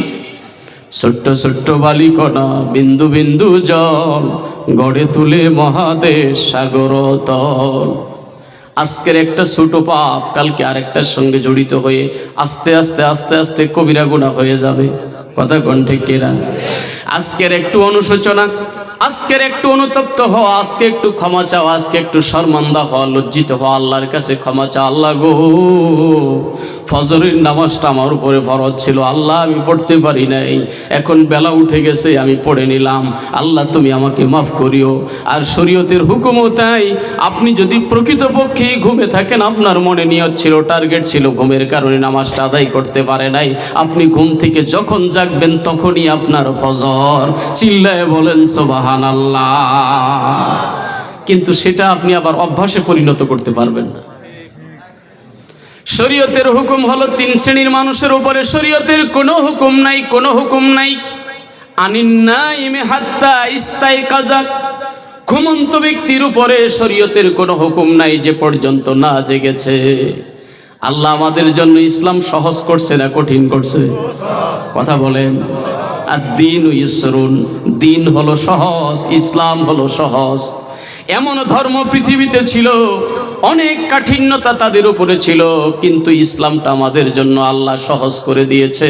ছোট্ট ছোট্ট বালিকণা, বিন্দু বিন্দু জল, গড়ে তুলে মহাদেশ সাগর তল। আজকের একটা ছোট পাপ কালকে আরেকটার সঙ্গে জড়িত হয়ে আস্তে আস্তে আস্তে আস্তে কবিরা গুনাহ হয়ে যাবে। কথা কোন ঠিক কিনা? আজকের একটু অনুশোচনা, আজকের একটু অনুতপ্ত হওয়া, আজকে একটু ক্ষমা চাওয়া, আজকে একটু শর্মান্দা হওয়া, লজ্জিত হওয়া, আল্লাহর কাছে ক্ষমা চা। আল্লাহ গো, ফজরের নামাজটা আমার উপরে ফরজ ছিল, আল্লাহ আমি পড়তে পারি নাই, এখন বেলা উঠে গেছে আমি পড়ে নিলাম, আল্লাহ তুমি আমাকে মাফ করিও। আর শরীয়তের হুকুমও তাই, আপনি যদি প্রকৃতপক্ষেই ঘুমে থাকেন, আপনার মনে নিয়ত ছিল, টার্গেট ছিল, ঘুমের কারণে নামাজটা আদায় করতে পারে নাই, আপনি ঘুম থেকে যখন জাগবেন তখনই আপনার ফজর। চিল্লায় বলেন সুবহানাল্লাহ। কিন্তু সেটা আপনি আবার অভ্যাসে পরিণত করতে পারবেন না। শরীয়তের হুকুম হলো 3 শ্রেণীর মানুষের উপরে। শরীয়তের কোনো হুকুম নাই, কোনো হুকুম নাই। আনিন নাইমি হাত্তা ইস্তাইকাযা। ঘুমন্ত ব্যক্তির উপরে শরীয়তের কোনো হুকুম নাই যে পর্যন্ত না জেগেছে। আল্লাহ আমাদের জন্য ইসলাম সহজ করছে না কঠিন করছে? কথা বলেন। আদ-দীন ইউসরুন, দিন হলো সহজ, ইসলাম হলো সহজ। এমন ধর্ম পৃথিবীতে ছিল, অনেক কাঠিন্যতা তাদের উপরে ছিল, কিন্তু ইসলামটা আমাদের জন্য আল্লাহ সহজ করে দিয়েছে।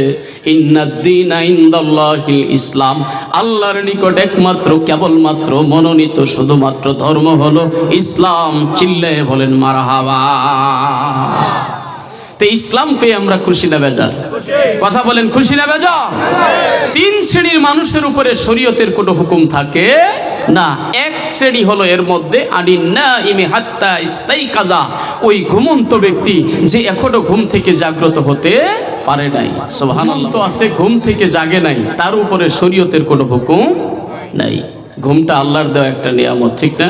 ইন্নাদ-দীনা ইনদাল্লাহিল ইসলাম। আল্লাহর নিকট একমাত্র, কেবলমাত্র মনোনীত শুধুমাত্র ধর্ম হলো ইসলাম। চিল্লায়ে বলেন মারহাবা। তো ইসলাম পেয়ে আমরা খুশি না বেজার? কথা বলেন, খুশি না বেজার? 3 শ্রেণীর মানুষের উপরে শরীয়তের কোনো হুকুম থাকে না, এক শ্রেণী হলো এর মধ্যে আনিন্না ইমি হাত্তা ইস্তাই কাজা, ওই ঘুমন্ত ব্যক্তি যে এখনো ঘুম থেকে জাগ্রত হতে পারে নাই। সুবহানাল্লাহ। তো আছে ঘুম থেকে জাগে নাই, তার উপরে শরীয়তের কোনো হুকুম নাই। ঘুমটা আল্লাহর দেওয়া একটা নিয়ামত, ঠিক না?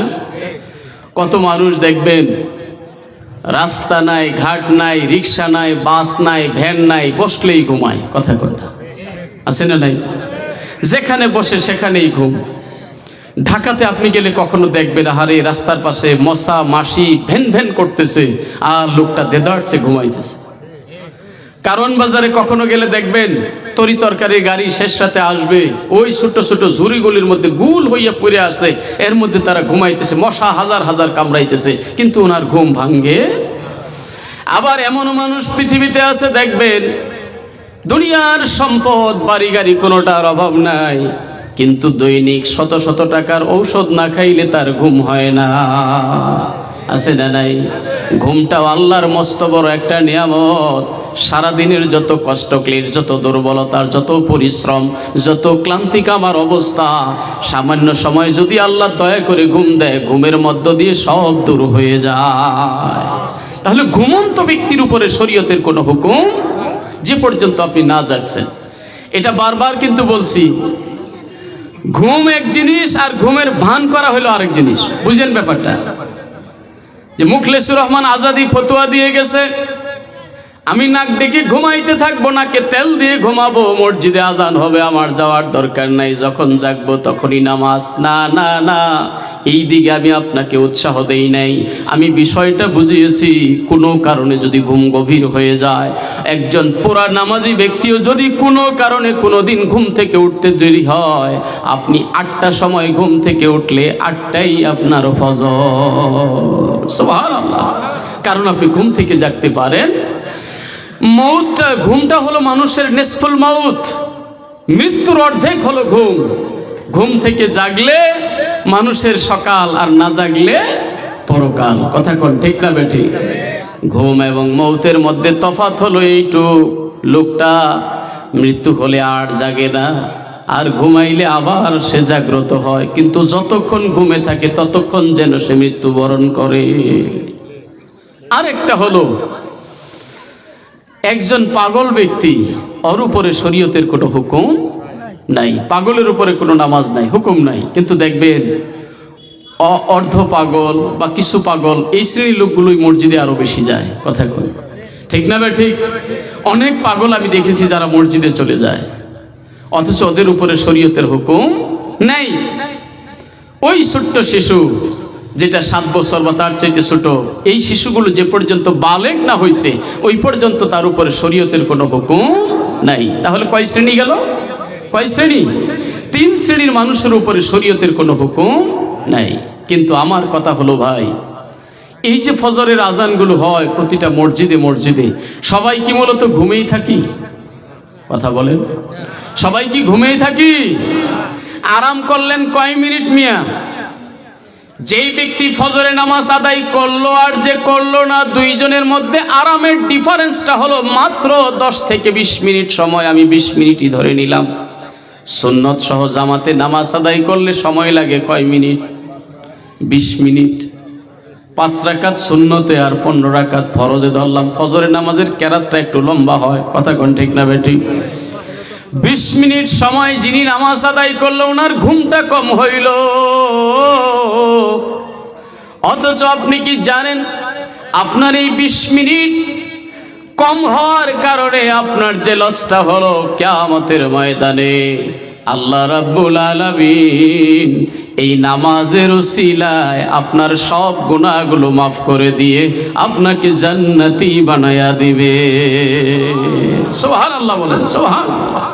কত মানুষ দেখবেন রাস্তা নাই, ঘাট নাই, রিক্সা নাই, বাস নাই, ভ্যান নাই, বসলেই ঘুমায়। কথা কোনটা আছে না নাই? যেখানে বসে সেখানেই ঘুম। ঢাকাতে আপনি গেলে কখনো দেখবেন আহারে রাস্তার পাশে মশা মাছি ভ্যান ভ্যান করতেছে আর লোকটা দেদারছে ঘুমাইতেছে। কারণ বাজারে কখনো গেলে দেখবেন তরি তরকারি গাড়ি শেষ রাতে আসবে, ওই ছোট ছোট ঝুড়িগুলির মধ্যে গুল হইয়া পড়ে আসে, এর মধ্যে তারা ঘুমাইতেছে, মশা হাজার হাজার কামড়াইতেছে, কিন্তু ওনার ঘুম ভাঙ্গে। আবার এমন মানুষ পৃথিবীতে আছে দেখবেন দুনিয়ার সম্পদ বাড়ি গাড়ি কোনোটার অভাব নাই, কিন্তু দৈনিক শত শত টাকার ঔষধ না খাইলে তার ঘুম হয় না। আছে না নাই? ঘুমটাও আল্লাহর মস্ত বড় একটা নিয়ামত। সারাদিনের যত কষ্ট ক্লেশ, যত দুর্বলতার, যত পরিশ্রম, যত ক্লান্তিক আমার অবস্থা, সামান্য সময় যদি আল্লাহ দয়া করে ঘুম দেয়, ঘুমের মধ্য দিয়ে সব দূর হয়ে যায়। তাহলে ঘুমন্ত ব্যক্তির উপরে শরীয়তের কোনো হুকুম যে পর্যন্ত আপনি না জাগছেন। এটা বারবার কিন্তু বলছি, ঘুম এক জিনিস আর ঘুমের ভান করা হলো আরেক জিনিস। বুঝেন ব্যাপারটা? যে মুখলেসুর রহমান আজাদি ফতোয়া দিয়ে গেছে, আমি নাক ডেকে ঘুমাইতে থাকবো, নাকে তেল দিয়ে ঘুমাবো, মসজিদে আজান হবে, আমার যাওয়ার দরকার নাই, যখন জাগবো তখনই নামাজ। না না না, এই দিকে আমি আপনাকে উৎসাহ দেই নাই। আমি বিষয়টা বুঝিয়েছি, কোনো কারণে যদি ঘুম গভীর হয়ে যায়, একজন পুরা নামাজি ব্যক্তিও যদি কোনো কারণে কোনো দিন ঘুম থেকে উঠতে দেরি হয়, আপনি 8টার সময় ঘুম থেকে উঠলে 8টাই আপনার ফজর। সুবহানাল্লাহ। কারণ আপনি ঘুম থেকে জাগতে পারেন। মৌতটা, ঘুমটা হলো মানুষের নিসফুল মাউত, মৃত্যুর অর্ধেক হলো ঘুম। ঘুম থেকে জাগলে মানুষের সকাল, আর না জাগলে পরকাল। কথা কোন ঠিক না বেঠি? ঘুম এবং মৌতের মধ্যে তফাৎ হলো এইটুক, লোকটা মৃত্যু হলে আর জাগে না, আর ঘুমাইলে আবার সে জাগ্রত হয়, কিন্তু যতক্ষণ ঘুমে থাকে ততক্ষণ যেন সে মৃত্যুবরণ করে। আরেকটা হলো একজন পাগল ব্যক্তি, ওর উপরে শরীয়তের কোনো হুকুম নাই। পাগলের উপরে কোনো নামাজ নাই, হুকুম নাই, কিন্তু দেখবেন অর্ধ পাগল বা কিছু পাগল, এই শ্রেণীর লোকগুলোই মসজিদে আরো বেশি যায়। কথা কই ঠিক না ভাই? ঠিক। অনেক পাগল আমি দেখেছি যারা মসজিদে চলে যায়, অথচ ওদের উপরে শরীয়তের হুকুম নাই। ওই ছোট্ট শিশু যেটা 7 বছর বা তার চাইতে ছোট, এই শিশুগুলো যে পর্যন্ত বালেগ না হয়েছে ওই পর্যন্ত তার উপরে শরীয়তের কোনো হুকুম নাই। তাহলে কয় শ্রেণী গেল? কয় শ্রেণী? 3 শ্রেণীর মানুষের উপরে শরীয়তের কোনো হুকুম নাই। কিন্তু আমার কথা হলো ভাই, এই যে ফজরের আজানগুলো হয় প্রতিটা মসজিদে মসজিদে, সবাই কি মূলত ঘুমেই থাকি? কথা বলেন, সবাই কি ঘুমেই থাকি? আরাম করলেন কয় মিনিট মিয়া? যেই ব্যক্তি ফজরে নামাজ আদায় করলো আর যে করলো না, দুইজনের মধ্যে আরামের ডিফারেন্সটা হলো মাত্র 10 থেকে 20 মিনিট সময়। আমি 20 মিনিটই ধরে নিলাম। সুন্নত সহ জামাতে নামাজ আদায় করলে সময় লাগে কয় মিনিট? 20 মিনিট। 5 রাকাত সুন্নতে আর 15 রাকাত ফরজে ধরলাম। ফজরের নামাজের কেরাতটা একটু লম্বা হয়। কথা কোন ঠিক না বেটি? 20 মিনিট সময় যিনি নামাজ আদায় করলো ওনার ঘুমটা কম হইল, অথচ আপনি কি জানেন আপনার এই 20 মিনিট কম হওয়ার কারণে আপনার যে লসটা হলো, কিয়ামতের ময়দানে আল্লাহ রাব্বুল আলামিন এই নামাজের উসিলায় আপনার সব গুনাহগুলো মাফ করে দিয়ে আপনাকে জান্নাতি বানায়া দিবে। সুবহানাল্লাহ বলেন, সুবহানাল্লাহ।